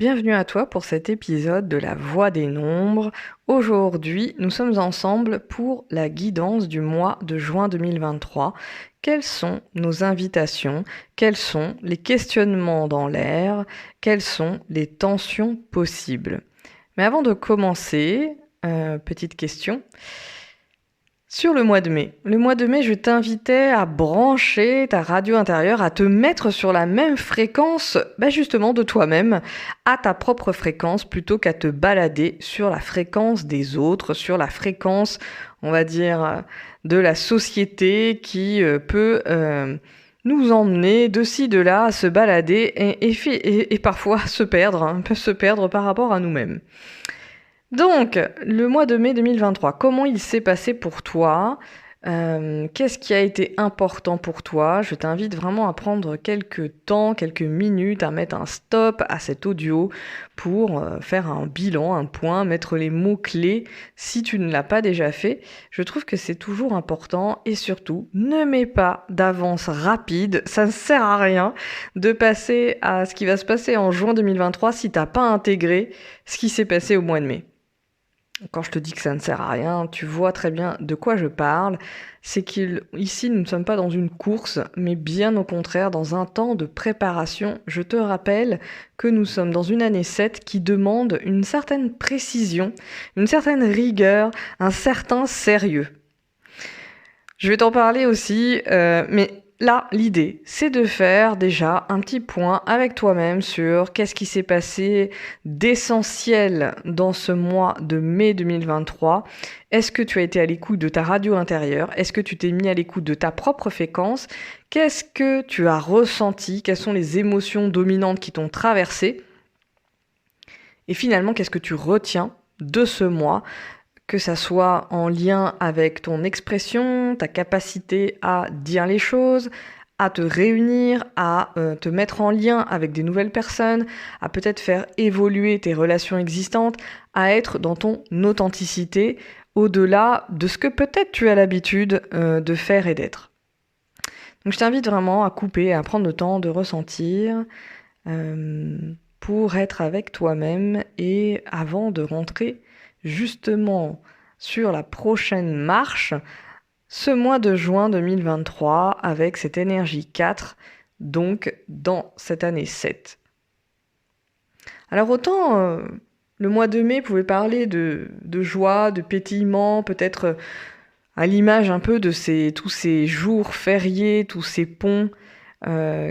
Bienvenue à toi pour cet épisode de la Voix des Nombres. Aujourd'hui, nous sommes ensemble pour la guidance du mois de juin 2023. Quelles sont nos invitations? Quels sont les questionnements dans l'air? Quelles sont les tensions possibles? Mais avant de commencer, petite question. Sur le mois de mai. Le mois de mai, je t'invitais à brancher ta radio intérieure, à te mettre sur la même fréquence, justement de toi-même, à ta propre fréquence, plutôt qu'à te balader sur la fréquence des autres, sur la fréquence, on va dire, de la société qui peut nous emmener de ci, de là, à se balader et parfois se perdre, se perdre par rapport à nous-mêmes. Donc, le mois de mai 2023, comment il s'est passé pour toi? Qu'est-ce qui a été important pour toi? Je t'invite vraiment à prendre quelques temps, quelques minutes, à mettre un stop à cet audio pour faire un bilan, un point, mettre les mots-clés si tu ne l'as pas déjà fait. Je trouve que c'est toujours important et surtout, ne mets pas d'avance rapide. Ça ne sert à rien de passer à ce qui va se passer en juin 2023 si tu n'as pas intégré ce qui s'est passé au mois de mai. Quand je te dis que ça ne sert à rien, tu vois très bien de quoi je parle. C'est qu'ici, nous ne sommes pas dans une course, mais bien au contraire dans un temps de préparation. Je te rappelle que nous sommes dans une année 7 qui demande une certaine précision, une certaine rigueur, un certain sérieux. Je vais t'en parler aussi, mais là, l'idée, c'est de faire déjà un petit point avec toi-même sur qu'est-ce qui s'est passé d'essentiel dans ce mois de mai 2023. Est-ce que tu as été à l'écoute de ta radio intérieure? Est-ce que tu t'es mis à l'écoute de ta propre fréquence? Qu'est-ce que tu as ressenti? Quelles sont les émotions dominantes qui t'ont traversé? Et finalement, qu'est-ce que tu retiens de ce mois? Que ça soit en lien avec ton expression, ta capacité à dire les choses, à te réunir, à te mettre en lien avec des nouvelles personnes, à peut-être faire évoluer tes relations existantes, à être dans ton authenticité, au-delà de ce que peut-être tu as l'habitude de faire et d'être. Donc je t'invite vraiment à couper, à prendre le temps de ressentir pour être avec toi-même et avant de rentrer justement sur la prochaine marche, ce mois de juin 2023 avec cette énergie 4, donc dans cette année 7. Alors autant le mois de mai pouvait parler de joie, de pétillement, peut-être à l'image un peu de tous ces jours fériés, tous ces ponts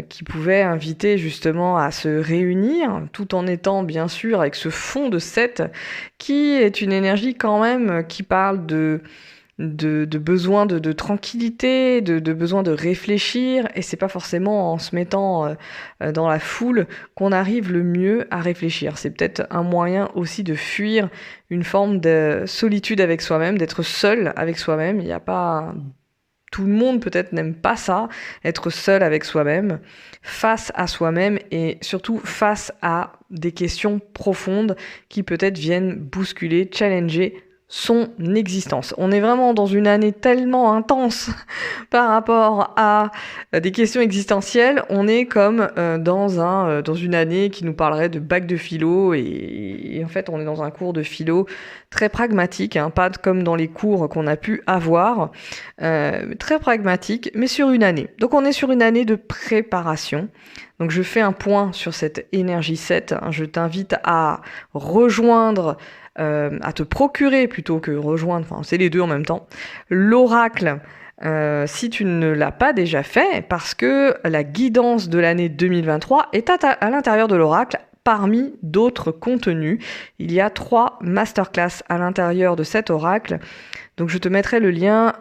qui pouvaient inviter justement à se réunir, tout en étant bien sûr avec ce fond de 7 qui est une énergie quand même qui parle de besoin de tranquillité, de besoin de réfléchir, et c'est pas forcément en se mettant dans la foule qu'on arrive le mieux à réfléchir. C'est peut-être un moyen aussi de fuir une forme de solitude avec soi-même, d'être seul avec soi-même. Il n'y a pas... Tout le monde peut-être n'aime pas ça, être seul avec soi-même, face à soi-même et surtout face à des questions profondes qui peut-être viennent bousculer, challenger son existence. On est vraiment dans une année tellement intense par rapport à des questions existentielles. On est comme dans une année qui nous parlerait de bac de philo et en fait on est dans un cours de philo très pragmatique, pas comme dans les cours qu'on a pu avoir, très pragmatique, mais sur une année. Donc on est sur une année de préparation. Donc je fais un point sur cette énergie 7. Je t'invite à rejoindre à te procurer plutôt que rejoindre, enfin c'est les deux en même temps, l'oracle si tu ne l'as pas déjà fait, parce que la guidance de l'année 2023 est à l'intérieur de l'oracle. Parmi d'autres contenus, il y a 3 masterclass à l'intérieur de cet oracle. Donc je te mettrai le lien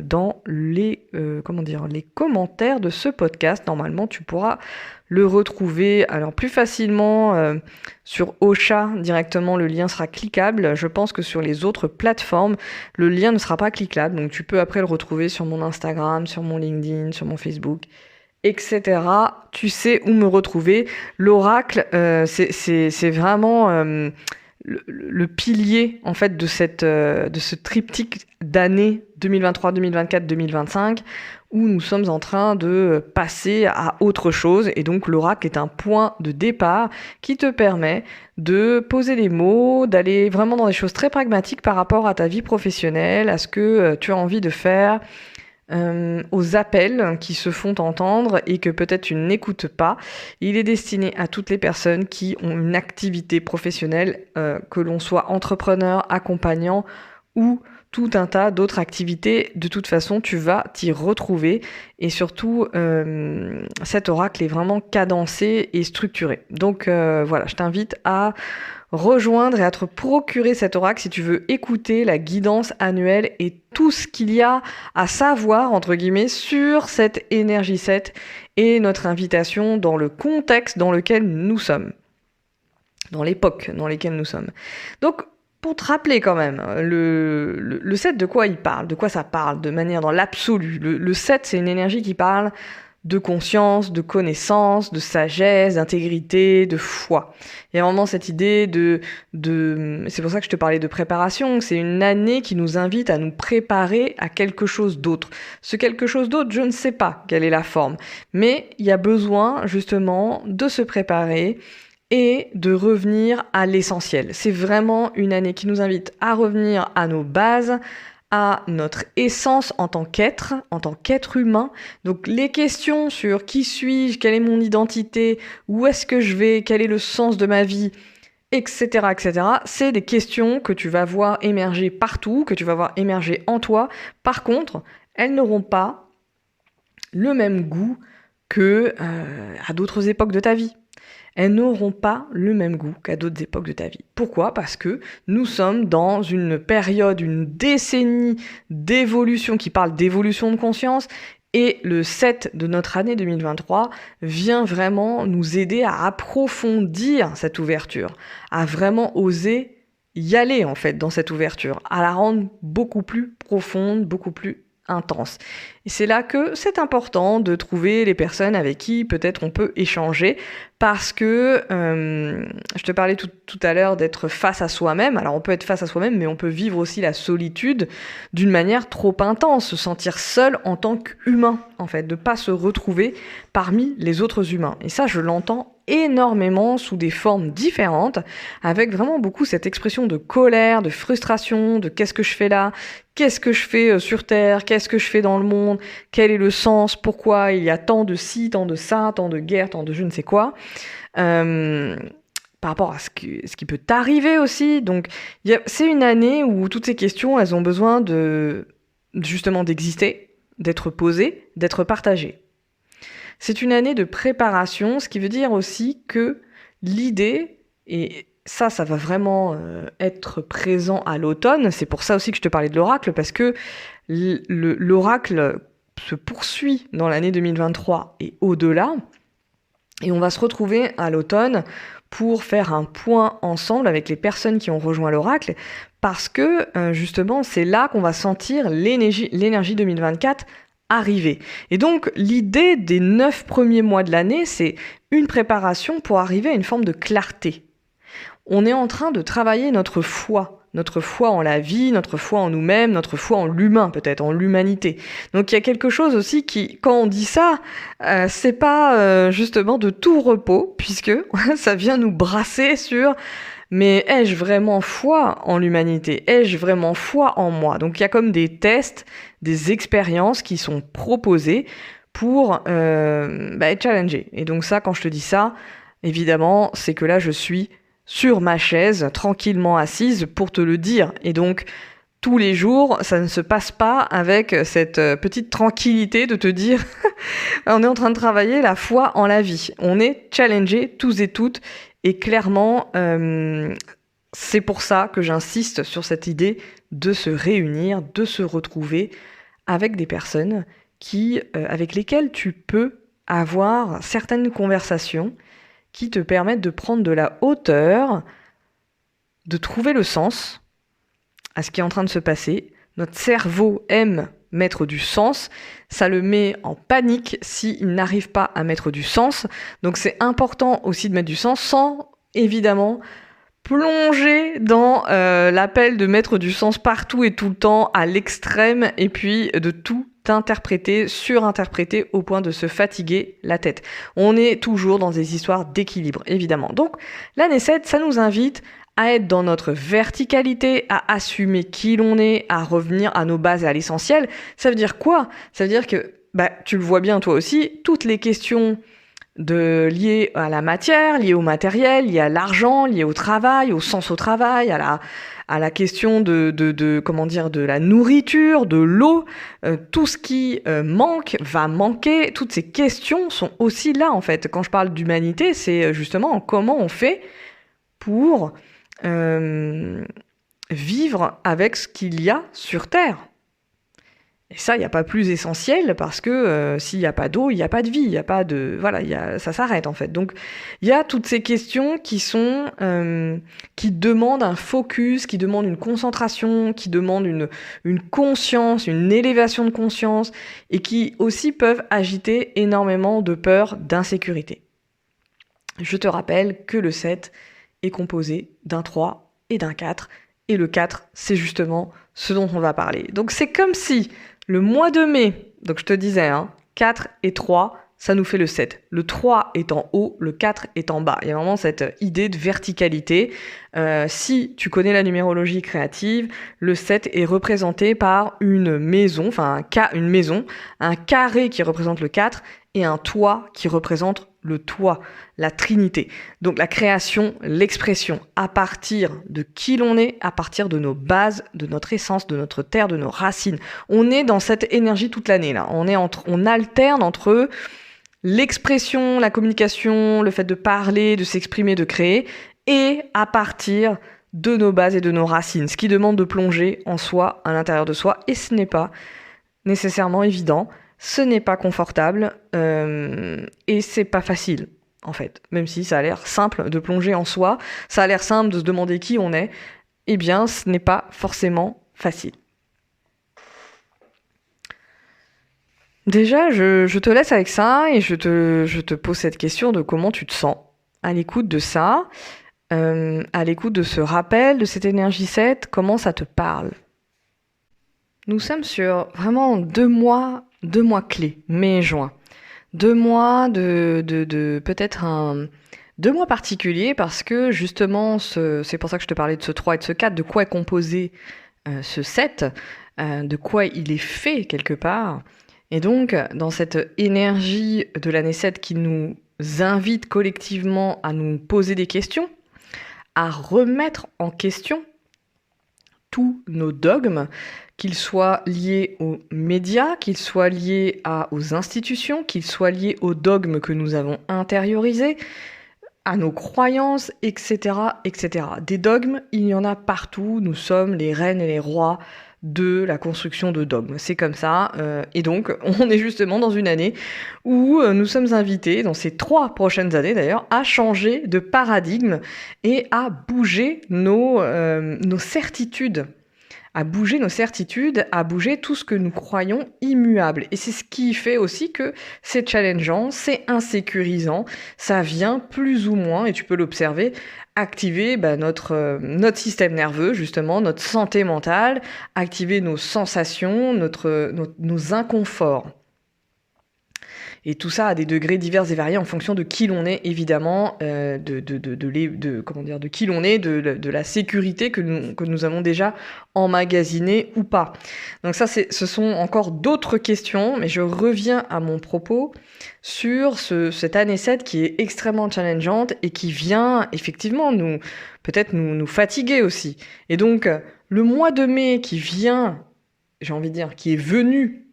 dans les commentaires de ce podcast. Normalement, tu pourras le retrouver alors plus facilement sur Ocha directement. Le lien sera cliquable. Je pense que sur les autres plateformes, le lien ne sera pas cliquable. Donc tu peux après le retrouver sur mon Instagram, sur mon LinkedIn, sur mon Facebook, etc. Tu sais où me retrouver. L'oracle, c'est vraiment le pilier en fait de ce triptyque d'années 2023, 2024, 2025 où nous sommes en train de passer à autre chose. Et donc l'oracle est un point de départ qui te permet de poser les mots, d'aller vraiment dans des choses très pragmatiques par rapport à ta vie professionnelle, à ce que tu as envie de faire, aux appels qui se font entendre et que peut-être tu n'écoutes pas. Il est destiné à toutes les personnes qui ont une activité professionnelle, que l'on soit entrepreneur, accompagnant ou tout un tas d'autres activités. De toute façon, tu vas t'y retrouver et surtout, cet oracle est vraiment cadencé et structuré. Donc voilà, je t'invite à rejoindre et à te procurer cet oracle si tu veux écouter la guidance annuelle et tout ce qu'il y a à savoir, entre guillemets, sur cette énergie 7 et notre invitation dans le contexte dans lequel nous sommes, dans l'époque dans laquelle nous sommes. Donc, pour te rappeler quand même, le 7, de quoi il parle, de quoi ça parle, de manière dans l'absolu. Le 7, c'est une énergie qui parle de conscience, de connaissance, de sagesse, d'intégrité, de foi. Il y a vraiment cette idée c'est pour ça que je te parlais de préparation, c'est une année qui nous invite à nous préparer à quelque chose d'autre. Ce quelque chose d'autre, je ne sais pas quelle est la forme, mais il y a besoin justement de se préparer et de revenir à l'essentiel. C'est vraiment une année qui nous invite à revenir à nos bases, à notre essence en tant qu'être humain. Donc les questions sur qui suis-je, quelle est mon identité, où est-ce que je vais, quel est le sens de ma vie, etc., etc., c'est des questions que tu vas voir émerger partout, que tu vas voir émerger en toi. Par contre, elles n'auront pas le même goût que à d'autres époques de ta vie. Elles n'auront pas le même goût qu'à d'autres époques de ta vie. Pourquoi ? Parce que nous sommes dans une période, une décennie d'évolution qui parle d'évolution de conscience, et le 7 de notre année 2023 vient vraiment nous aider à approfondir cette ouverture, à vraiment oser y aller en fait dans cette ouverture, à la rendre beaucoup plus profonde, beaucoup plus intense. Et c'est là que c'est important de trouver les personnes avec qui peut-être on peut échanger, parce que je te parlais tout à l'heure d'être face à soi-même. Alors on peut être face à soi-même, mais on peut vivre aussi la solitude d'une manière trop intense, se sentir seul en tant qu'humain, en fait, de pas se retrouver parmi les autres humains. Et ça, je l'entends énormément sous des formes différentes, avec vraiment beaucoup cette expression de colère, de frustration, de qu'est-ce que je fais là, qu'est-ce que je fais sur Terre, qu'est-ce que je fais dans le monde, quel est le sens, pourquoi il y a tant de ci, tant de ça, tant de guerre, tant de je ne sais quoi, par rapport à ce qui peut t'arriver aussi. Donc c'est une année où toutes ces questions, elles ont besoin justement d'exister, d'être posées, d'être partagées. C'est une année de préparation, ce qui veut dire aussi que l'idée, et ça va vraiment être présent à l'automne, c'est pour ça aussi que je te parlais de l'oracle, parce que l'oracle se poursuit dans l'année 2023 et au-delà, et on va se retrouver à l'automne pour faire un point ensemble avec les personnes qui ont rejoint l'oracle, parce que justement c'est là qu'on va sentir l'énergie 2024 arriver. Et donc, l'idée des 9 premiers mois de l'année, c'est une préparation pour arriver à une forme de clarté. On est en train de travailler notre foi en la vie, notre foi en nous-mêmes, notre foi en l'humain peut-être, en l'humanité. Donc il y a quelque chose aussi qui, quand on dit ça, c'est pas justement de tout repos, puisque ça vient nous brasser sur... Mais ai-je vraiment foi en l'humanité ? Ai-je vraiment foi en moi ? Donc il y a comme des tests, des expériences qui sont proposées pour être challengées. Et donc ça, quand je te dis ça, évidemment, c'est que là je suis sur ma chaise, tranquillement assise, pour te le dire. Et donc tous les jours, ça ne se passe pas avec cette petite tranquillité de te dire on est en train de travailler la foi en la vie. On est challengés tous et toutes. Et clairement, c'est pour ça que j'insiste sur cette idée de se réunir, de se retrouver avec des personnes avec lesquelles tu peux avoir certaines conversations qui te permettent de prendre de la hauteur, de trouver le sens à ce qui est en train de se passer. Notre cerveau aime mettre du sens, ça le met en panique s'il n'arrive pas à mettre du sens. Donc c'est important aussi de mettre du sens sans, évidemment, plonger dans l'appel de mettre du sens partout et tout le temps à l'extrême et puis de tout interpréter, surinterpréter au point de se fatiguer la tête. On est toujours dans des histoires d'équilibre, évidemment. Donc, l'année 7, ça nous invite à être dans notre verticalité, à assumer qui l'on est, à revenir à nos bases et à l'essentiel. Ça veut dire quoi ? Ça veut dire que, tu le vois bien toi aussi, toutes les questions liées à la matière, liées au matériel, liées à l'argent, liées au travail, au sens au travail, à la question de la nourriture, de l'eau, tout ce qui manque va manquer. Toutes ces questions sont aussi là, en fait. Quand je parle d'humanité, c'est justement comment on fait pour vivre avec ce qu'il y a sur Terre. Et ça, il n'y a pas plus essentiel parce que s'il n'y a pas d'eau, il n'y a pas de vie, il n'y a pas de... Voilà, ça s'arrête en fait. Donc, il y a toutes ces questions qui demandent un focus, qui demandent une concentration, qui demandent une conscience, une élévation de conscience et qui aussi peuvent agiter énormément de peur, d'insécurité. Je te rappelle que le 7 est composé d'un 3 et d'un 4. Et le 4, c'est justement ce dont on va parler. Donc c'est comme si le mois de mai, donc je te disais, 4 et 3, ça nous fait le 7. Le 3 est en haut, le 4 est en bas. Il y a vraiment cette idée de verticalité. Si tu connais la numérologie créative, le 7 est représenté par une maison, une maison, un carré qui représente le 4 et un toit qui représente le toit, la trinité. Donc la création, l'expression, à partir de qui l'on est, à partir de nos bases, de notre essence, de notre terre, de nos racines. On est dans cette énergie toute l'année là. On alterne entre l'expression, la communication, le fait de parler, de s'exprimer, de créer, et à partir de nos bases et de nos racines, ce qui demande de plonger en soi, à l'intérieur de soi, et ce n'est pas nécessairement évident. Ce n'est pas confortable et c'est pas facile, en fait. Même si ça a l'air simple de plonger en soi, ça a l'air simple de se demander qui on est, eh bien, ce n'est pas forcément facile. Déjà, je te laisse avec ça et je te pose cette question de comment tu te sens à l'écoute de ça, à l'écoute de ce rappel, de cette énergie 7, comment ça te parle. Nous sommes sur vraiment 2 mois clés, mai et juin. 2 mois de peut-être 2 mois particuliers parce que justement, c'est pour ça que je te parlais de ce 3 et de ce 4, de quoi est composé ce 7, de quoi il est fait quelque part. Et donc, dans cette énergie de l'année 7 qui nous invite collectivement à nous poser des questions, à remettre en question tous nos dogmes, qu'ils soient liés aux médias, qu'ils soient liés aux institutions, qu'ils soient liés aux dogmes que nous avons intériorisés, à nos croyances, etc., etc. Des dogmes, il y en a partout. Nous sommes les reines et les rois de la construction de dogmes. C'est comme ça. Et donc, on est justement dans une année où nous sommes invités, dans ces 3 prochaines années d'ailleurs, à changer de paradigme et à bouger nos certitudes. À bouger nos certitudes, à bouger tout ce que nous croyons immuable. Et c'est ce qui fait aussi que c'est challengeant, c'est insécurisant, ça vient plus ou moins, et tu peux l'observer, activer notre système nerveux, justement, notre santé mentale, activer nos sensations, nos inconforts. Et tout ça à des degrés divers et variés en fonction de qui l'on est, évidemment, de qui l'on est, de la sécurité que nous avons déjà emmagasinée ou pas. Donc ça, ce sont encore d'autres questions, mais je reviens à mon propos sur cette année 7 qui est extrêmement challengeante et qui vient effectivement peut-être nous fatiguer aussi. Et donc, le mois de mai qui vient, j'ai envie de dire, qui est venu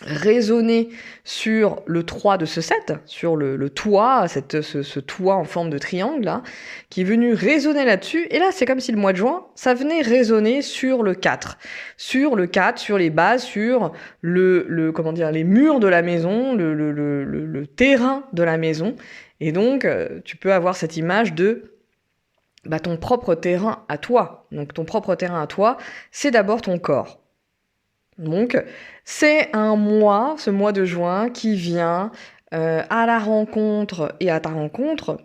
résonner sur le 3 de ce 7, sur le toit, ce toit en forme de triangle, là, qui est venu résonner là-dessus. Et là, c'est comme si le mois de juin, ça venait résonner sur le 4. Sur le 4, sur les bases, sur les murs de la maison, le terrain de la maison. Et donc, tu peux avoir cette image de ton propre terrain à toi. Donc, ton propre terrain à toi, c'est d'abord ton corps. Donc, c'est ce mois de juin, qui vient à la rencontre et à ta rencontre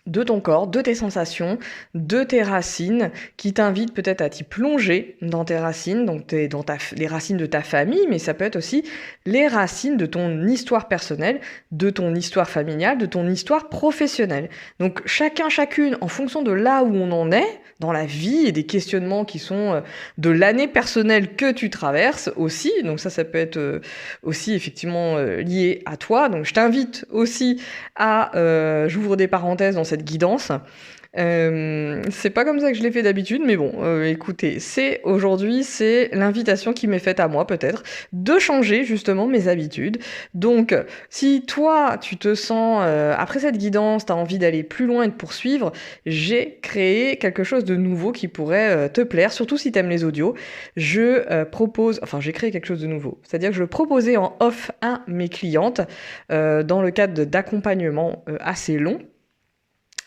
de ton corps, de tes sensations, de tes racines, qui t'invitent peut-être à t'y plonger dans tes racines, donc les racines de ta famille, mais ça peut être aussi les racines de ton histoire personnelle, de ton histoire familiale, de ton histoire professionnelle. Donc chacune, en fonction de là où on en est dans la vie et des questionnements qui sont de l'année personnelle que tu traverses aussi, donc ça peut être aussi effectivement lié à toi. Donc je t'invite aussi à, j'ouvre des parenthèses dans cette guidance. C'est pas comme ça que je l'ai fait d'habitude, mais bon, écoutez, aujourd'hui, c'est l'invitation qui m'est faite à moi, peut-être, de changer justement mes habitudes. Donc, si toi, tu te sens, après cette guidance, t'as envie d'aller plus loin et de poursuivre, j'ai créé quelque chose de nouveau qui pourrait te plaire, surtout si t'aimes les audios. J'ai créé quelque chose de nouveau. C'est-à-dire que je le proposais en off à mes clientes, dans le cadre d'accompagnement assez long.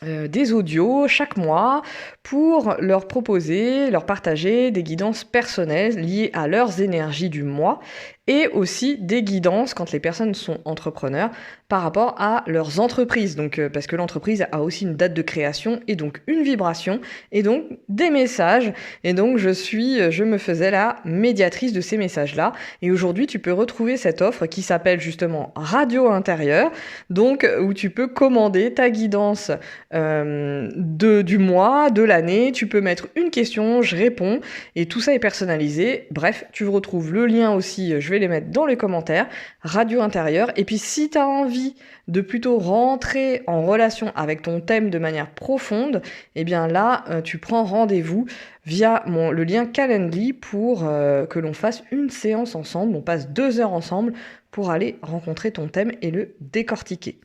Des audios chaque mois pour leur proposer, leur partager des guidances personnelles liées à leurs énergies du mois et aussi des guidances quand les personnes sont entrepreneurs par rapport à leurs entreprises. Donc, parce que l'entreprise a aussi une date de création et donc une vibration et donc des messages. Et donc, je me faisais la médiatrice de ces messages-là. Et aujourd'hui, tu peux retrouver cette offre qui s'appelle justement Radio Intérieur, donc où tu peux commander ta guidance du mois, de l'année. Tu peux mettre une question, je réponds et tout ça est personnalisé. Bref, tu retrouves le lien aussi, je vais les mettre dans les commentaires, Radio Intérieur. Et puis si tu as envie de plutôt rentrer en relation avec ton thème de manière profonde, eh bien là, tu prends rendez-vous via le lien Calendly pour que l'on fasse une séance ensemble. On passe 2 heures ensemble pour aller rencontrer ton thème et le décortiquer.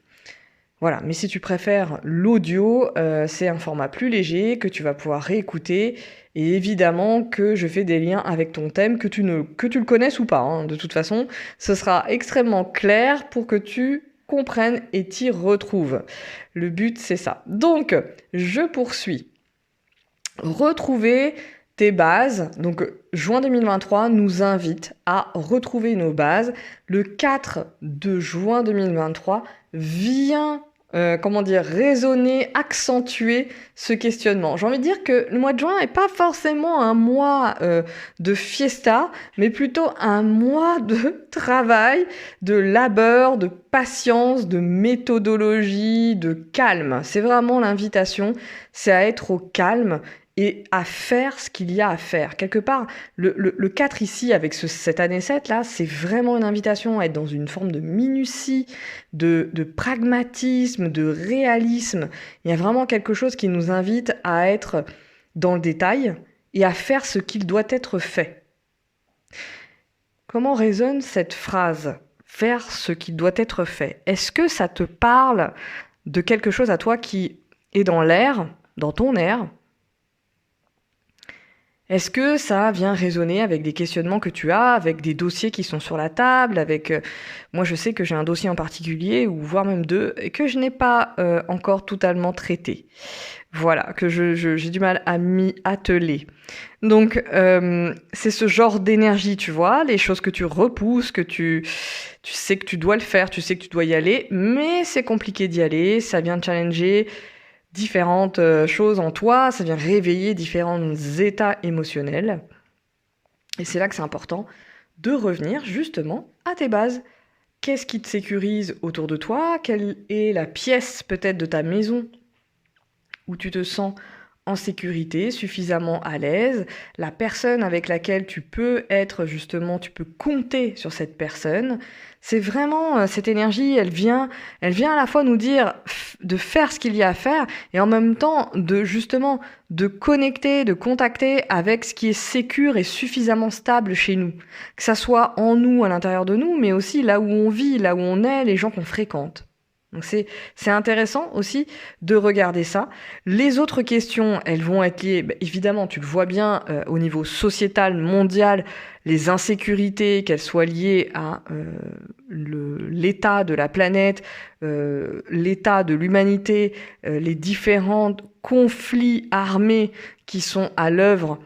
Voilà, mais si tu préfères l'audio, c'est un format plus léger que tu vas pouvoir réécouter. Et évidemment que je fais des liens avec ton thème, que tu le connaisses ou pas. Hein. De toute façon, ce sera extrêmement clair pour que tu comprennes et t'y retrouves. Le but, c'est ça. Donc, je poursuis. Retrouver tes bases. Donc, juin 2023 nous invite à retrouver nos bases. Le 4 de juin 2023 vient résonner, accentuer ce questionnement. J'ai envie de dire que le mois de juin n'est pas forcément un mois de fiesta, mais plutôt un mois de travail, de labeur, de patience, de méthodologie, de calme. C'est vraiment l'invitation, c'est à être au calme et à faire ce qu'il y a à faire. Quelque part, le 4 ici, avec cette année 7, là, c'est vraiment une invitation à être dans une forme de minutie, de pragmatisme, de réalisme. Il y a vraiment quelque chose qui nous invite à être dans le détail et à faire ce qu'il doit être fait. Comment résonne cette phrase ? Faire ce qui doit être fait. Est-ce que ça te parle de quelque chose à toi qui est dans l'air, dans ton air ? Est-ce que ça vient résonner avec des questionnements que tu as, avec des dossiers qui sont sur la table, avec... moi, je sais que j'ai un dossier en particulier, ou voire même 2, et que je n'ai pas encore totalement traité. Voilà, que j'ai du mal à m'y atteler. Donc, c'est ce genre d'énergie, tu vois, les choses que tu repousses, que tu sais que tu dois le faire, tu sais que tu dois y aller, mais c'est compliqué d'y aller, ça vient challenger différentes choses en toi, ça vient réveiller différents états émotionnels. Et c'est là que c'est important de revenir justement à tes bases. Qu'est-ce qui te sécurise autour de toi ? Quelle est la pièce peut-être de ta maison où tu te sens en sécurité, suffisamment à l'aise, la personne avec laquelle tu peux être justement, tu peux compter sur cette personne. C'est vraiment cette énergie, elle vient à la fois nous dire de faire ce qu'il y a à faire et en même temps de connecter, de contacter avec ce qui est sécure et suffisamment stable chez nous. Que ça soit en nous, à l'intérieur de nous, mais aussi là où on vit, là où on est, les gens qu'on fréquente. Donc c'est intéressant aussi de regarder ça. Les autres questions, elles vont être liées, évidemment, tu le vois bien, au niveau sociétal, mondial, les insécurités, qu'elles soient liées à l'état de la planète, l'état de l'humanité, les différents conflits armés qui sont à l'œuvre,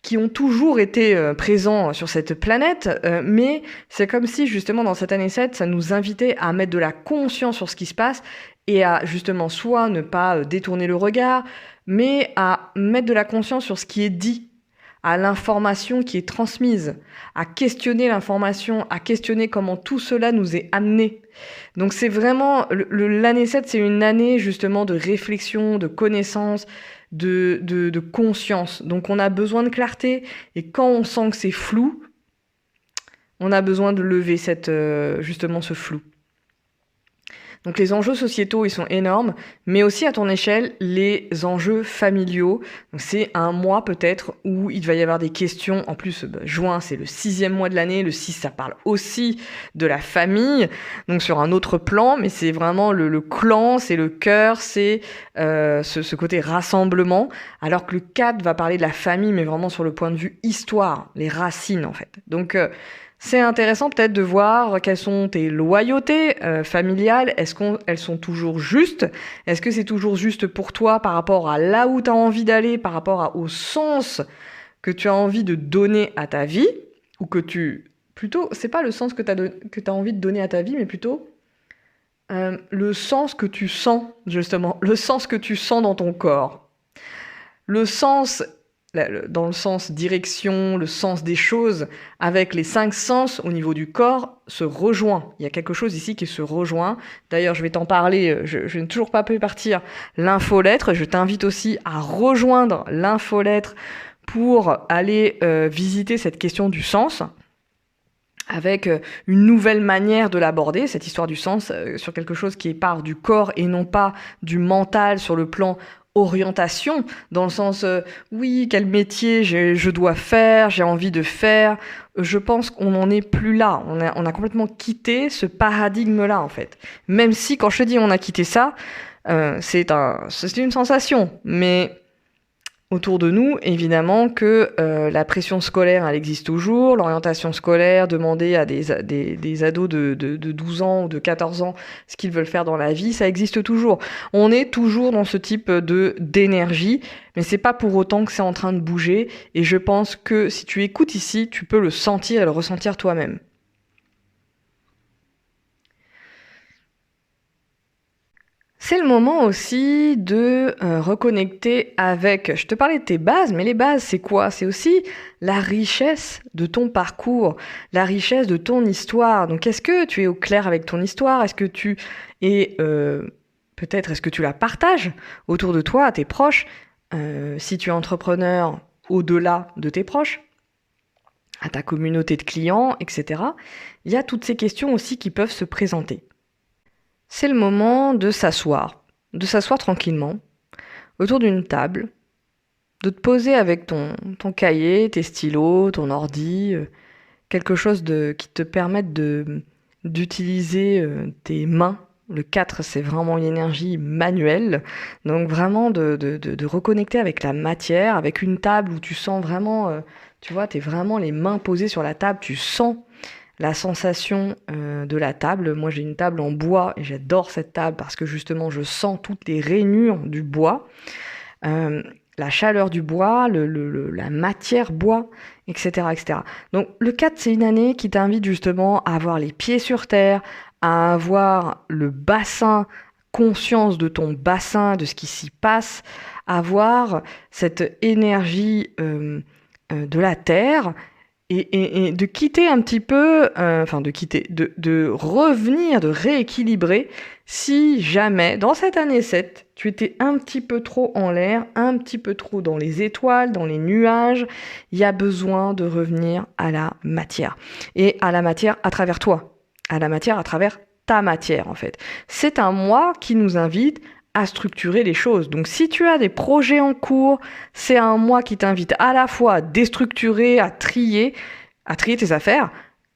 qui ont toujours été présents sur cette planète, mais c'est comme si justement dans cette année 7, ça nous invitait à mettre de la conscience sur ce qui se passe et à justement soit ne pas détourner le regard, mais à mettre de la conscience sur ce qui est dit, à l'information qui est transmise, à questionner l'information, à questionner comment tout cela nous est amené. Donc c'est vraiment, l'année 7, c'est une année justement de réflexion, de connaissance, de conscience. Donc on a besoin de clarté, et quand on sent que c'est flou, on a besoin de lever justement ce flou. Donc les enjeux sociétaux, ils sont énormes, mais aussi à ton échelle, les enjeux familiaux. Donc c'est un mois peut-être où il va y avoir des questions. En plus, juin, c'est le 6e mois de l'année. Le 6, ça parle aussi de la famille, donc sur un autre plan, mais c'est vraiment le clan, c'est le cœur, c'est ce côté rassemblement, alors que le 4 va parler de la famille, mais vraiment sur le point de vue histoire, les racines en fait. Donc c'est intéressant peut-être de voir quelles sont tes loyautés familiales. Est-ce qu'elles sont toujours justes? Est-ce que c'est toujours juste pour toi par rapport à là où tu as envie d'aller, par rapport au sens que tu as envie de donner à ta vie? Ou que plutôt, c'est pas le sens que tu as envie de donner à ta vie, mais plutôt le sens que tu sens, justement. Le sens que tu sens dans ton corps. Le sens, dans le sens direction, le sens des choses, avec les 5 sens au niveau du corps, se rejoint. Il y a quelque chose ici qui se rejoint. D'ailleurs, je vais t'en parler, je n'ai toujours pas pu partir, l'infolettre. Je t'invite aussi à rejoindre l'infolettre pour aller visiter cette question du sens, avec une nouvelle manière de l'aborder, cette histoire du sens, sur quelque chose qui part du corps et non pas du mental sur le plan orientation, dans le sens oui, quel métier je dois faire, j'ai envie de faire. Je pense qu'on n'en est plus là. On a complètement quitté ce paradigme-là, en fait. Même si, quand je te dis on a quitté ça, c'est une sensation. Mais autour de nous, évidemment que la pression scolaire, elle existe toujours. L'orientation scolaire, demander à des ados de 12 ans ou de 14 ans ce qu'ils veulent faire dans la vie, ça existe toujours. On est toujours dans ce type d'énergie, mais c'est pas pour autant que c'est en train de bouger. Et je pense que si tu écoutes ici, tu peux le sentir et le ressentir toi-même. C'est le moment aussi de reconnecter avec... Je te parlais de tes bases, mais les bases, c'est quoi? C'est aussi la richesse de ton parcours, la richesse de ton histoire. Donc, est-ce que tu es au clair avec ton histoire? Est-ce que tu es... peut-être, est-ce que tu la partages autour de toi, à tes proches? Si tu es entrepreneur, au-delà de tes proches, à ta communauté de clients, etc. Il y a toutes ces questions aussi qui peuvent se présenter. C'est le moment de s'asseoir tranquillement, autour d'une table, de te poser avec ton cahier, tes stylos, ton ordi, quelque chose qui te permette d'utiliser tes mains. Le 4, c'est vraiment une énergie manuelle, donc vraiment de reconnecter avec la matière, avec une table où tu sens vraiment, tu vois, t'es vraiment les mains posées sur la table, tu sens la sensation de la table. Moi, j'ai une table en bois et j'adore cette table parce que justement, je sens toutes les rainures du bois, la chaleur du bois, la matière bois, etc., etc. Donc, le 4, c'est une année qui t'invite justement à avoir les pieds sur terre, à avoir le bassin, conscience de ton bassin, de ce qui s'y passe, avoir cette énergie de la terre, et de quitter un petit peu, de revenir, de rééquilibrer si jamais, dans cette année 7, tu étais un petit peu trop en l'air, un petit peu trop dans les étoiles, dans les nuages. Il y a besoin de revenir à la matière. Et à la matière à travers toi, à la matière à travers ta matière en fait. C'est un mois qui nous invite à structurer les choses. Donc si tu as des projets en cours, c'est un mois qui t'invite à la fois à déstructurer, à trier tes affaires,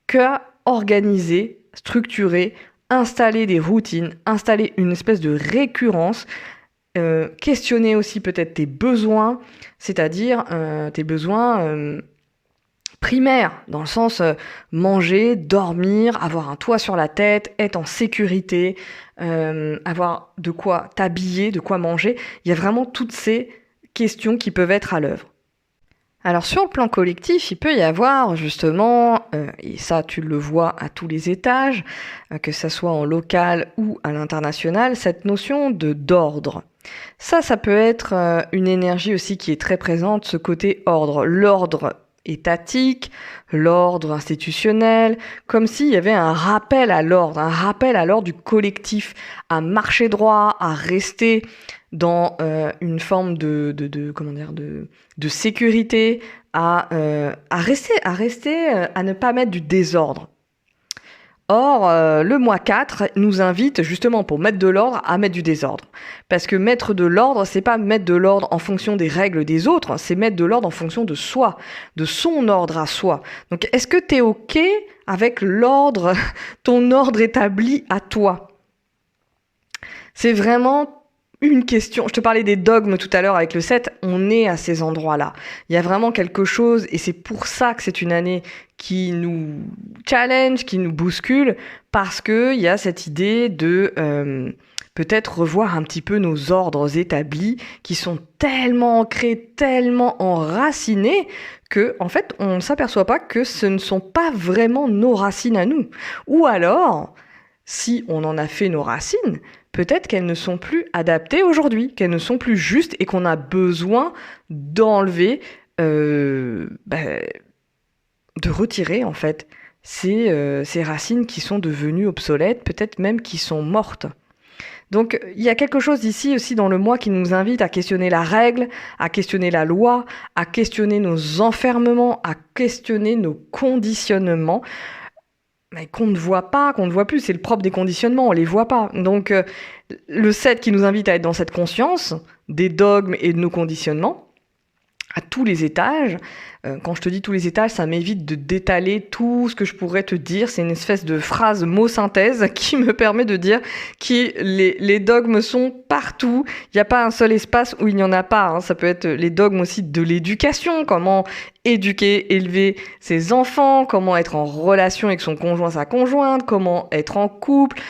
qu'à organiser, structurer, installer des routines, installer une espèce de récurrence, questionner aussi peut-être tes besoins, c'est-à-dire tes besoins primaire, dans le sens manger, dormir, avoir un toit sur la tête, être en sécurité, avoir de quoi t'habiller, de quoi manger. Il y a vraiment toutes ces questions qui peuvent être à l'œuvre. Alors sur le plan collectif, il peut y avoir justement, et ça tu le vois à tous les étages, que ça soit en local ou à l'international, cette notion de d'ordre. Ça peut être une énergie aussi qui est très présente, ce côté ordre. L'ordre étatique, l'ordre institutionnel, comme s'il y avait un rappel à l'ordre du collectif, à marcher droit, à rester dans une forme comment dire, de sécurité, à ne pas mettre du désordre. Or, le mois 4 nous invite justement pour mettre de l'ordre à mettre du désordre. Parce que mettre de l'ordre, c'est pas mettre de l'ordre en fonction des règles des autres, c'est mettre de l'ordre en fonction de soi, de son ordre à soi. Donc, est-ce que t'es OK avec l'ordre, ton ordre établi à toi? C'est vraiment une question. Je te parlais des dogmes tout à l'heure avec le 7. On est à ces endroits-là. Il y a vraiment quelque chose, et c'est pour ça que c'est une année qui nous challenge, qui nous bouscule, parce que il y a cette idée de peut-être revoir un petit peu nos ordres établis qui sont tellement ancrés, tellement enracinés que, en fait, on ne s'aperçoit pas que ce ne sont pas vraiment nos racines à nous. Ou alors, si on en a fait nos racines, peut-être qu'elles ne sont plus adaptées aujourd'hui, qu'elles ne sont plus justes et qu'on a besoin d'enlever, de retirer en fait ces racines qui sont devenues obsolètes, peut-être même qui sont mortes. Donc il y a quelque chose ici aussi dans le moi qui nous invite à questionner la règle, à questionner la loi, à questionner nos enfermements, à questionner nos conditionnements, mais qu'on ne voit pas, qu'on ne voit plus. C'est le propre des conditionnements, on les voit pas. Donc le 7 qui nous invite à être dans cette conscience des dogmes et de nos conditionnements, à tous les étages. Quand je te dis tous les étages, ça m'évite de d'étaler tout ce que je pourrais te dire. C'est une espèce de phrase mot-synthèse qui me permet de dire que les dogmes sont partout. Il n'y a pas un seul espace où il n'y en a pas. Hein. Ça peut être les dogmes aussi de l'éducation, comment éduquer, élever ses enfants, comment être en relation avec son conjoint, sa conjointe, comment être en couple,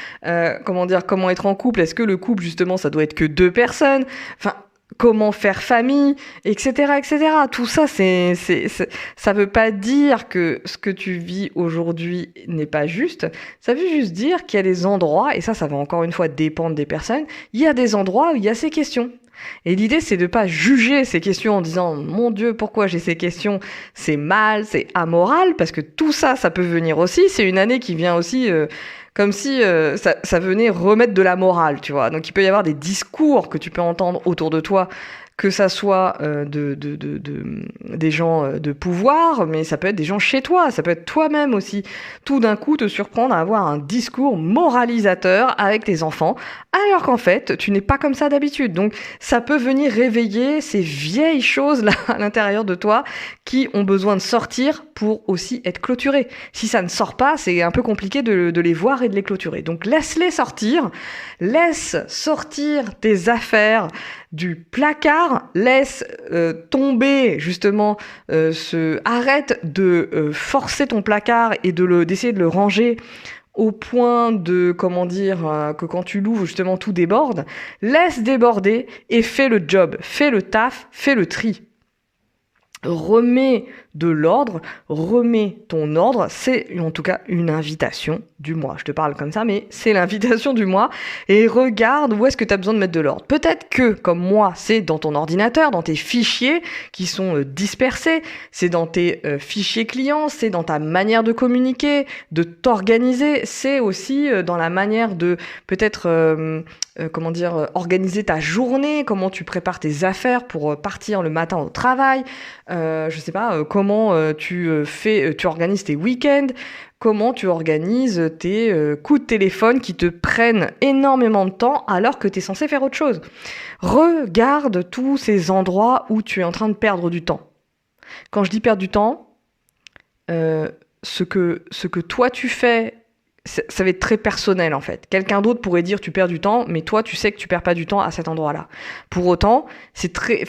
comment être en couple. Est-ce que le couple, justement, ça doit être que 2 personnes? Enfin, comment faire famille, etc., etc. Tout ça, ça veut pas dire que ce que tu vis aujourd'hui n'est pas juste. Ça veut juste dire qu'il y a des endroits, et ça va encore une fois dépendre des personnes, il y a des endroits où il y a ces questions. Et l'idée, c'est de pas juger ces questions en disant « Mon Dieu, pourquoi j'ai ces questions? C'est mal, c'est amoral », parce que tout ça, ça peut venir aussi. C'est une année qui vient aussi comme si ça venait remettre de la morale, tu vois. Donc il peut y avoir des discours que tu peux entendre autour de toi, que ça soit des gens de pouvoir, mais ça peut être des gens chez toi, ça peut être toi-même aussi. Tout d'un coup, te surprendre à avoir un discours moralisateur avec tes enfants, alors qu'en fait, tu n'es pas comme ça d'habitude. Donc, ça peut venir réveiller ces vieilles choses-là à l'intérieur de toi qui ont besoin de sortir pour aussi être clôturées. Si ça ne sort pas, c'est un peu compliqué de les voir et de les clôturer. Donc, laisse-les sortir, laisse sortir tes affaires du placard, laisse tomber justement arrête de forcer ton placard et d'essayer de le ranger au point de, que quand tu l'ouvres justement tout déborde. Laisse déborder et fais le job, fais le taf, fais le tri. Remets de l'ordre, remets ton ordre, c'est en tout cas une invitation du mois. Je te parle comme ça, mais c'est l'invitation du mois. Et regarde où est-ce que tu as besoin de mettre de l'ordre. Peut-être que, comme moi, c'est dans ton ordinateur, dans tes fichiers qui sont dispersés, c'est dans tes fichiers clients, c'est dans ta manière de communiquer, de t'organiser, c'est aussi dans la manière de peut-être organiser ta journée, comment tu prépares tes affaires pour partir le matin au travail, je sais pas, comment tu organises tes week-ends, comment tu organises tes coups de téléphone qui te prennent énormément de temps alors que tu es censé faire autre chose. Regarde tous ces endroits où tu es en train de perdre du temps. Quand je dis perdre du temps, ce que toi tu fais, ça va être très personnel en fait. Quelqu'un d'autre pourrait dire tu perds du temps, mais toi tu sais que tu perds pas du temps à cet endroit-là. Pour autant, c'est très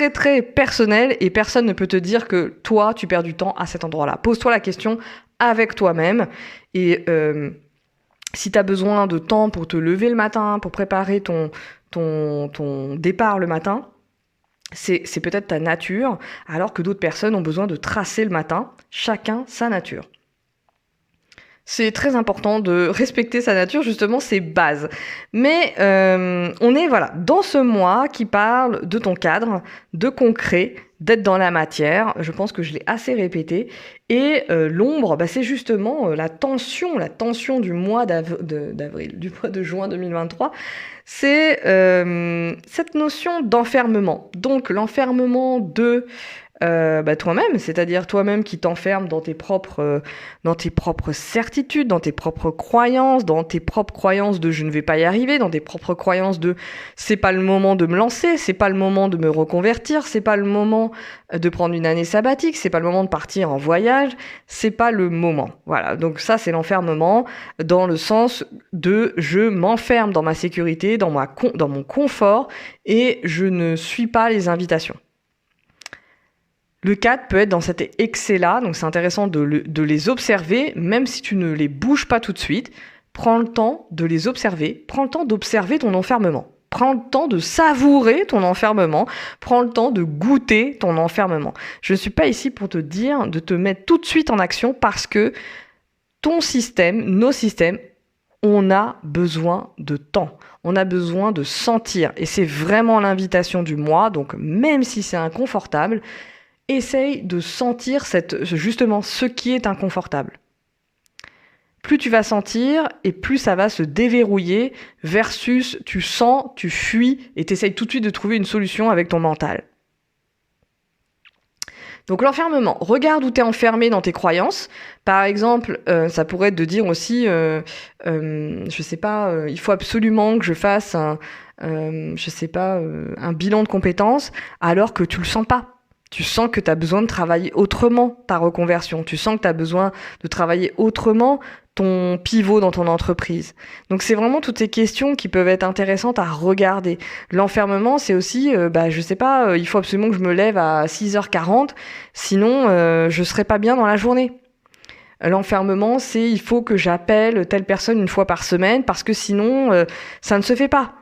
très personnel et personne ne peut te dire que toi tu perds du temps à cet endroit-là. Pose-toi la question avec toi-même et si tu as besoin de temps pour te lever le matin, pour préparer ton départ le matin, C'est peut-être ta nature, alors que d'autres personnes ont besoin de tracer le matin, chacun sa nature. C'est très important de respecter sa nature, justement, c'est base. Mais on est dans ce mois qui parle de ton cadre, de concret, d'être dans la matière. Je pense que je l'ai assez répété. Et l'ombre, c'est justement la tension du mois d'avril, du mois de juin 2023. C'est cette notion d'enfermement. Donc l'enfermement de toi-même, c'est-à-dire toi-même qui t'enferme dans tes propres certitudes, dans tes propres croyances, de je ne vais pas y arriver, dans tes propres croyances de c'est pas le moment de me lancer, c'est pas le moment de me reconvertir, c'est pas le moment de prendre une année sabbatique, c'est pas le moment de partir en voyage, c'est pas le moment. Voilà, donc ça c'est l'enfermement dans le sens de je m'enferme dans ma sécurité, dans mon confort et je ne suis pas les invitations. Le 4 peut être dans cet excès-là, donc c'est intéressant de les observer, même si tu ne les bouges pas tout de suite. Prends le temps de les observer, prends le temps d'observer ton enfermement. Prends le temps de savourer ton enfermement, prends le temps de goûter ton enfermement. Je ne suis pas ici pour te dire de te mettre tout de suite en action parce que ton système, nos systèmes, on a besoin de temps. On a besoin de sentir. Et c'est vraiment l'invitation du mois, donc même si c'est inconfortable, essaye de sentir justement ce qui est inconfortable. Plus tu vas sentir et plus ça va se déverrouiller versus tu sens, tu fuis et tu essayes tout de suite de trouver une solution avec ton mental. Donc l'enfermement, regarde où tu es enfermé dans tes croyances. Par exemple, ça pourrait être de dire aussi, il faut absolument que je fasse un bilan de compétences alors que tu le sens pas. Tu sens que tu as besoin de travailler autrement ta reconversion. Tu sens que tu as besoin de travailler autrement ton pivot dans ton entreprise. Donc c'est vraiment toutes ces questions qui peuvent être intéressantes à regarder. L'enfermement, c'est aussi, il faut absolument que je me lève à 6h40, sinon je serai pas bien dans la journée. L'enfermement, c'est il faut que j'appelle telle personne une fois par semaine parce que sinon ça ne se fait pas.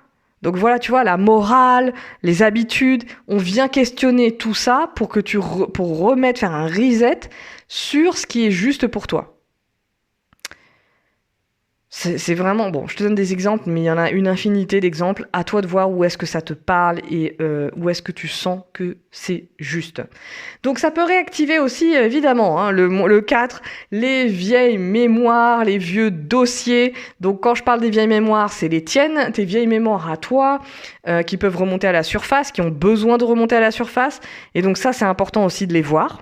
Donc voilà, tu vois, la morale, les habitudes, on vient questionner tout ça pour que pour faire un reset sur ce qui est juste pour toi. C'est vraiment, bon, je te donne des exemples, mais il y en a une infinité d'exemples. À toi de voir où est-ce que ça te parle et où est-ce que tu sens que c'est juste. Donc ça peut réactiver aussi, évidemment, le 4, les vieilles mémoires, les vieux dossiers. Donc quand je parle des vieilles mémoires, c'est les tiennes, tes vieilles mémoires à toi, qui peuvent remonter à la surface, qui ont besoin de remonter à la surface. Et donc ça, c'est important aussi de les voir.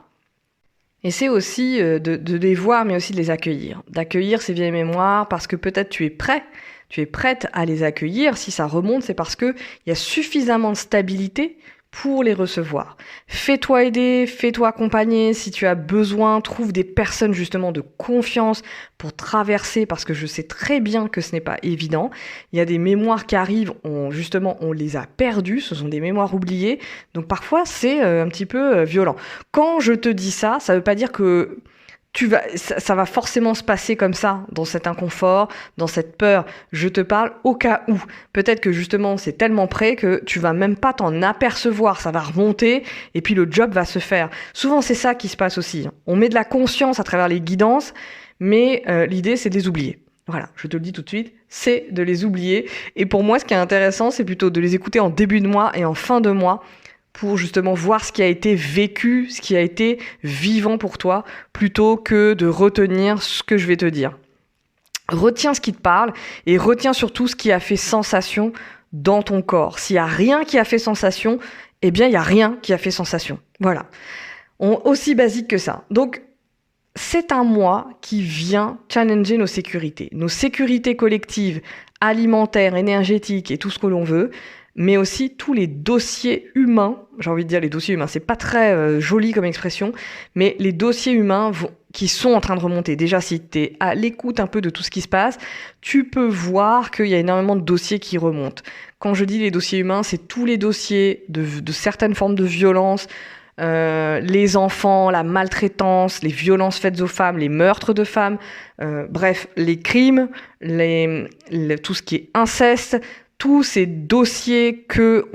Et c'est aussi de les voir, mais aussi de les accueillir. D'accueillir ces vieilles mémoires parce que peut-être tu es prête à les accueillir. Si ça remonte, c'est parce qu'il y a suffisamment de stabilité pour les recevoir. Fais-toi aider, fais-toi accompagner. Si tu as besoin, trouve des personnes justement de confiance pour traverser, parce que je sais très bien que ce n'est pas évident. Il y a des mémoires qui arrivent, on les a perdues, ce sont des mémoires oubliées. Donc parfois, c'est un petit peu violent. Quand je te dis ça, ça veut pas dire que ça va forcément se passer comme ça, dans cet inconfort, dans cette peur. Je te parle au cas où. Peut-être que justement, c'est tellement près que tu vas même pas t'en apercevoir. Ça va remonter et puis le job va se faire. Souvent, c'est ça qui se passe aussi. On met de la conscience à travers les guidances, mais l'idée, c'est de les oublier. Voilà, je te le dis tout de suite, c'est de les oublier. Et pour moi, ce qui est intéressant, c'est plutôt de les écouter en début de mois et en fin de mois, pour justement voir ce qui a été vécu, ce qui a été vivant pour toi, plutôt que de retenir ce que je vais te dire. Retiens ce qui te parle et retiens surtout ce qui a fait sensation dans ton corps. S'il n'y a rien qui a fait sensation, eh bien il n'y a rien qui a fait sensation. Voilà. Aussi basique que ça. Donc, c'est un mois qui vient challenger nos sécurités collectives, alimentaires, énergétiques et tout ce que l'on veut, mais aussi tous les dossiers humains. J'ai envie de dire les dossiers humains, c'est pas très joli comme expression, mais les dossiers humains qui sont en train de remonter. Déjà, si tu es à l'écoute un peu de tout ce qui se passe, tu peux voir qu'il y a énormément de dossiers qui remontent. Quand je dis les dossiers humains, c'est tous les dossiers de certaines formes de violence, les enfants, la maltraitance, les violences faites aux femmes, les meurtres de femmes, bref, les crimes, tout ce qui est inceste, tous ces dossiers que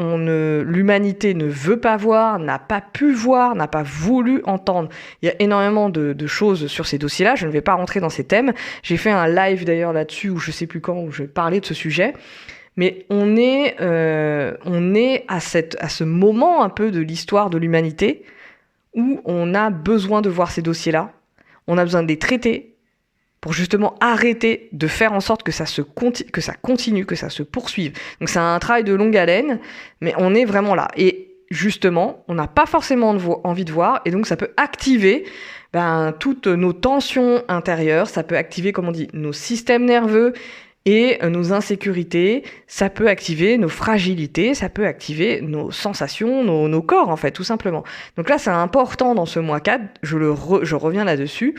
l'humanité ne veut pas voir, n'a pas pu voir, n'a pas voulu entendre. Il y a énormément de choses sur ces dossiers-là. Je ne vais pas rentrer dans ces thèmes. J'ai fait un live d'ailleurs là-dessus, ou je sais plus quand, où je parlais de ce sujet. Mais on est à ce moment un peu de l'histoire de l'humanité où on a besoin de voir ces dossiers-là. On a besoin de les traiter pour justement arrêter de faire en sorte que ça continue, que ça se poursuive. Donc c'est un travail de longue haleine, mais on est vraiment là. Et justement, on n'a pas forcément envie de voir, et donc ça peut activer toutes nos tensions intérieures, ça peut activer, comme on dit, nos systèmes nerveux et nos insécurités, ça peut activer nos fragilités, ça peut activer nos sensations, nos corps, en fait, tout simplement. Donc là, c'est important dans ce mois 4, je reviens là-dessus,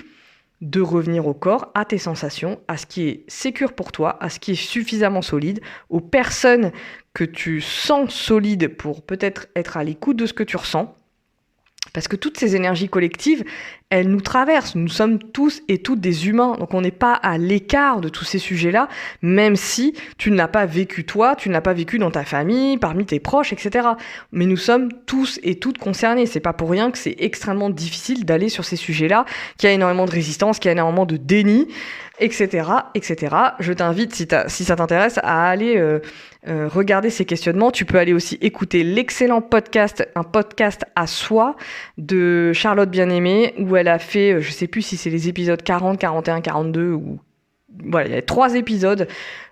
de revenir au corps, à tes sensations, à ce qui est sécure pour toi, à ce qui est suffisamment solide, aux personnes que tu sens solides pour peut-être être à l'écoute de ce que tu ressens. Parce que toutes ces énergies collectives, elles nous traversent. Nous sommes tous et toutes des humains. Donc on n'est pas à l'écart de tous ces sujets-là, même si tu ne l'as pas vécu toi, tu ne l'as pas vécu dans ta famille, parmi tes proches, etc. Mais nous sommes tous et toutes concernés. C'est pas pour rien que c'est extrêmement difficile d'aller sur ces sujets-là, qu'il y a énormément de résistance, qu'il y a énormément de déni, etc., etc. Je t'invite, si ça t'intéresse, à aller regarder ces questionnements. Tu peux aller aussi écouter l'excellent podcast, un podcast à soi de Charlotte Bien-Aimée, où elle a fait, je sais plus si c'est les épisodes 40, 41, 42, ou voilà, il y a 3 épisodes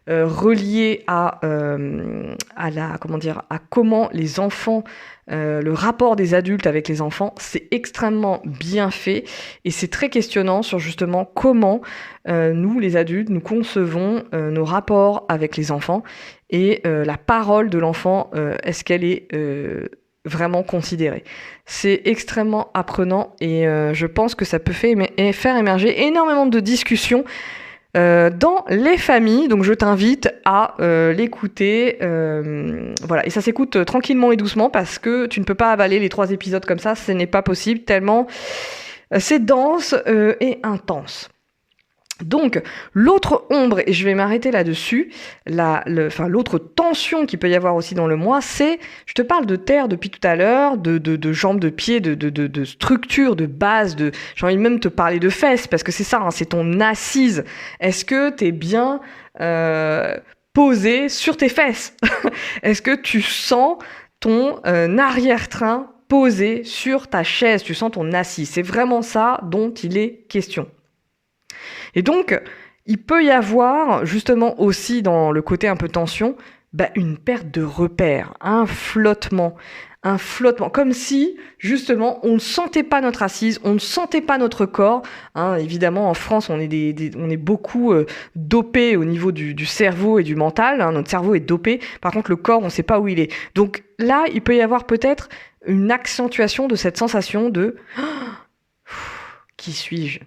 reliés à comment les enfants, le rapport des adultes avec les enfants, c'est extrêmement bien fait et c'est très questionnant sur justement comment nous, les adultes, nous concevons nos rapports avec les enfants et la parole de l'enfant, est-ce qu'elle est vraiment considérée. C'est extrêmement apprenant et je pense que ça peut faire émerger énormément de discussions dans les familles, donc je t'invite à l'écouter, voilà, et ça s'écoute tranquillement et doucement parce que tu ne peux pas avaler les 3 épisodes comme ça, ce n'est pas possible, tellement c'est dense et intense. Donc, l'autre ombre, et je vais m'arrêter là-dessus, l'autre tension qu'il peut y avoir aussi dans le moi, c'est, je te parle de terre depuis tout à l'heure, de jambes, de pieds, de structure, de base, j'ai envie même de te parler de fesses, parce que c'est ça, hein, c'est ton assise. Est-ce que t'es bien posé sur tes fesses? Est-ce que tu sens ton arrière-train posé sur ta chaise? Tu sens ton assise? C'est vraiment ça dont il est question. Et donc, il peut y avoir, justement aussi dans le côté un peu tension, une perte de repère, un flottement, comme si, justement, on ne sentait pas notre assise, on ne sentait pas notre corps. Hein, évidemment, en France, on est beaucoup dopé au niveau du cerveau et du mental. Hein, notre cerveau est dopé. Par contre, le corps, on ne sait pas où il est. Donc là, il peut y avoir peut-être une accentuation de cette sensation de « Qui suis-je ?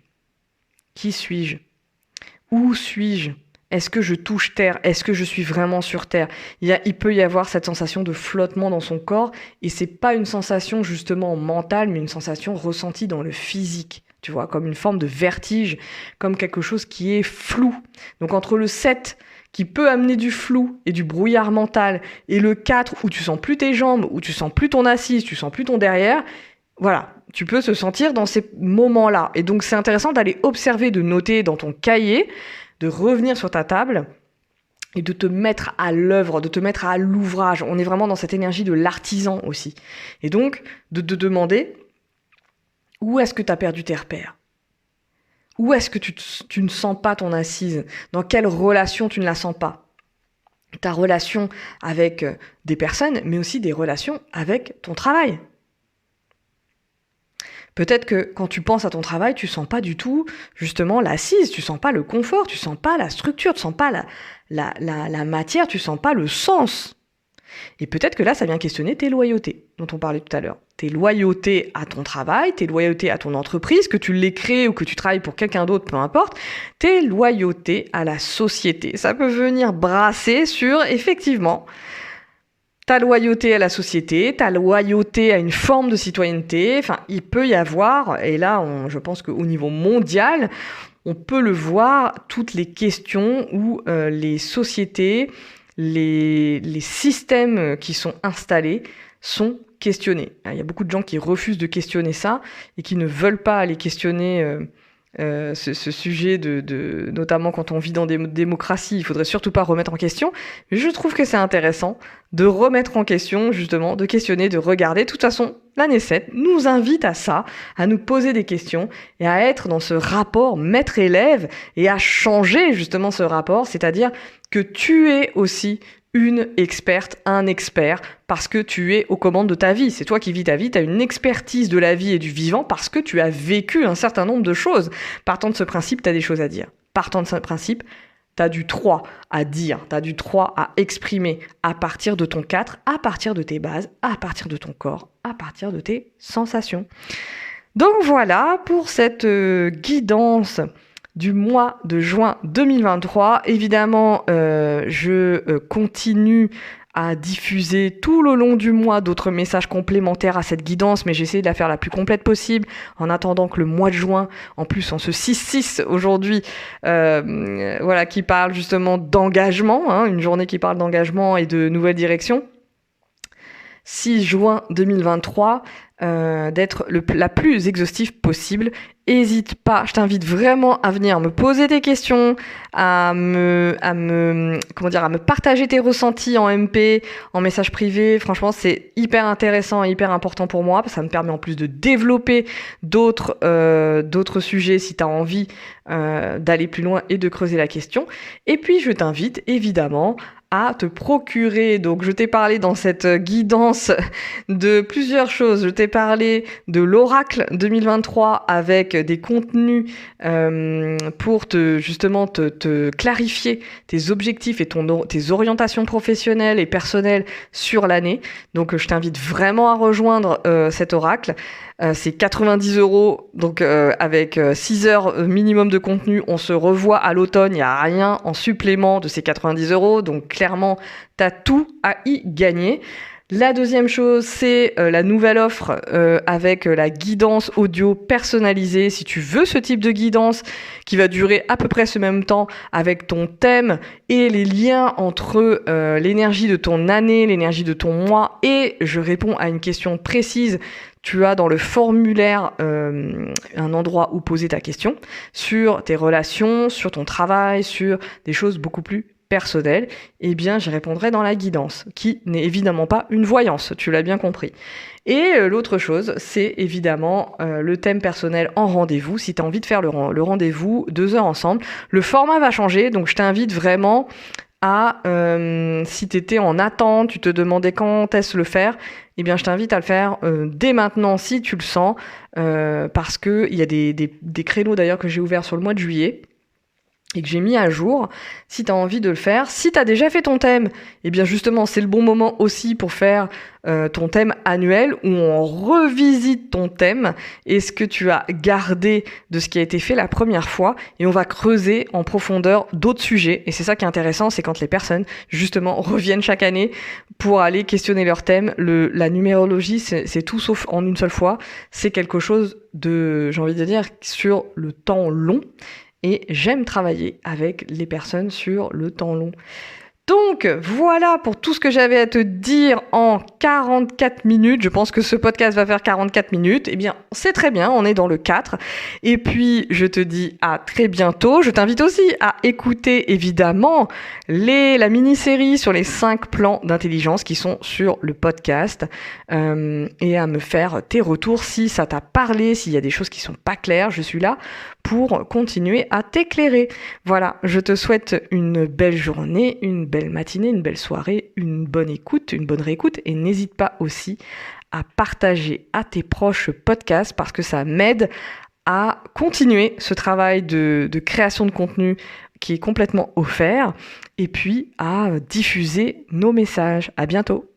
Qui suis-je ? Où suis-je ? Est-ce que je touche terre ? Est-ce que je suis vraiment sur terre ? Il peut y avoir cette sensation de flottement dans son corps et c'est pas une sensation justement mentale, mais une sensation ressentie dans le physique. Tu vois, comme une forme de vertige, comme quelque chose qui est flou. Donc entre le 7 qui peut amener du flou et du brouillard mental et le 4 où tu sens plus tes jambes, où tu sens plus ton assise, tu sens plus ton derrière, voilà, tu peux se sentir dans ces moments-là. Et donc, c'est intéressant d'aller observer, de noter dans ton cahier, de revenir sur ta table et de te mettre à l'œuvre, de te mettre à l'ouvrage. On est vraiment dans cette énergie de l'artisan aussi. Et donc, de te demander où est-ce que tu as perdu tes repères ? Où est-ce que tu ne sens pas ton assise ? Dans quelle relation tu ne la sens pas ? Ta relation avec des personnes, mais aussi des relations avec ton travail. Peut-être que quand tu penses à ton travail, tu sens pas du tout justement l'assise, tu sens pas le confort, tu sens pas la structure, tu sens pas la matière, tu sens pas le sens. Et peut-être que là, ça vient questionner tes loyautés, dont on parlait tout à l'heure. Tes loyautés à ton travail, tes loyautés à ton entreprise, que tu l'aies créée ou que tu travailles pour quelqu'un d'autre, peu importe. Tes loyautés à la société. Ça peut venir brasser sur, effectivement, ta loyauté à la société, ta loyauté à une forme de citoyenneté. Enfin, il peut y avoir, et là, je pense qu'au niveau mondial, on peut le voir, toutes les questions où les sociétés, les systèmes qui sont installés sont questionnés. Il y a beaucoup de gens qui refusent de questionner ça et qui ne veulent pas aller questionner ce sujet notamment quand on vit dans des démocraties, il faudrait surtout pas remettre en question. Mais je trouve que c'est intéressant de remettre en question, justement, de questionner, de regarder. De toute façon, la Knesset nous invite à ça, à nous poser des questions et à être dans ce rapport maître-élève et à changer justement ce rapport, c'est-à-dire que tu es aussi une experte, un expert, parce que tu es aux commandes de ta vie. C'est toi qui vis ta vie, tu as une expertise de la vie et du vivant parce que tu as vécu un certain nombre de choses. Partant de ce principe, tu as des choses à dire. Partant de ce principe, tu as du 3 à dire, tu as du 3 à exprimer à partir de ton 4, à partir de tes bases, à partir de ton corps, à partir de tes sensations. Donc voilà pour cette guidance du mois de juin 2023. Évidemment, je continue à diffuser tout le long du mois d'autres messages complémentaires à cette guidance, mais j'essaie de la faire la plus complète possible en attendant que le mois de juin, en plus en ce 6-6 aujourd'hui, qui parle justement d'engagement, une journée qui parle d'engagement et de nouvelles directions. 6 juin 2023, d'être la plus exhaustive possible. Hésite pas, je t'invite vraiment à venir me poser des questions, à me partager tes ressentis en MP, en message privé. Franchement, c'est hyper intéressant et hyper important pour moi, parce que ça me permet en plus de développer d'autres sujets si tu as envie d'aller plus loin et de creuser la question. Et puis, je t'invite évidemment à te procurer, donc je t'ai parlé dans cette guidance de plusieurs choses. Je t'ai parlé de l'Oracle 2023 avec des contenus pour te clarifier tes objectifs et tes orientations professionnelles et personnelles sur l'année. Donc je t'invite vraiment à rejoindre cet Oracle. C'est 90 €, donc avec 6 heures minimum de contenu. On se revoit à l'automne, il n'y a rien en supplément de ces 90 €, donc clairement, tu as tout à y gagner. La deuxième chose, c'est la nouvelle offre avec la guidance audio personnalisée. Si tu veux ce type de guidance qui va durer à peu près ce même temps avec ton thème et les liens entre l'énergie de ton année, l'énergie de ton mois, et je réponds à une question précise. Tu as dans le formulaire un endroit où poser ta question sur tes relations, sur ton travail, sur des choses beaucoup plus personnelles. Eh bien, j'y répondrai dans la guidance, qui n'est évidemment pas une voyance, tu l'as bien compris. Et l'autre chose, c'est évidemment le thème personnel en rendez-vous. Si tu as envie de faire le rendez-vous, 2 heures ensemble, le format va changer, donc je t'invite vraiment à, si tu étais en attente, tu te demandais quand est-ce le faire, eh bien je t'invite à le faire dès maintenant si tu le sens, parce qu'il y a des créneaux d'ailleurs que j'ai ouverts sur le mois de juillet et que j'ai mis à jour, si tu as envie de le faire. Si tu as déjà fait ton thème, eh bien justement, c'est le bon moment aussi pour faire ton thème annuel où on revisite ton thème et ce que tu as gardé de ce qui a été fait la première fois, et on va creuser en profondeur d'autres sujets. Et c'est ça qui est intéressant, c'est quand les personnes justement reviennent chaque année pour aller questionner leur thème. La numérologie, c'est tout sauf en une seule fois. C'est quelque chose de, j'ai envie de dire, sur le temps long. Et j'aime travailler avec les personnes sur le temps long. Donc, voilà pour tout ce que j'avais à te dire en 44 minutes. Je pense que ce podcast va faire 44 minutes. Eh bien, c'est très bien, on est dans le 4. Et puis, je te dis à très bientôt. Je t'invite aussi à écouter, évidemment, la mini-série sur les 5 plans d'intelligence qui sont sur le podcast. Et à me faire tes retours si ça t'a parlé, s'il y a des choses qui sont pas claires. Je suis là pour continuer à t'éclairer. Voilà, je te souhaite une belle journée, une belle matinée, une belle soirée, une bonne écoute, une bonne réécoute, et n'hésite pas aussi à partager à tes proches podcasts parce que ça m'aide à continuer ce travail de création de contenu qui est complètement offert, et puis à diffuser nos messages. À bientôt.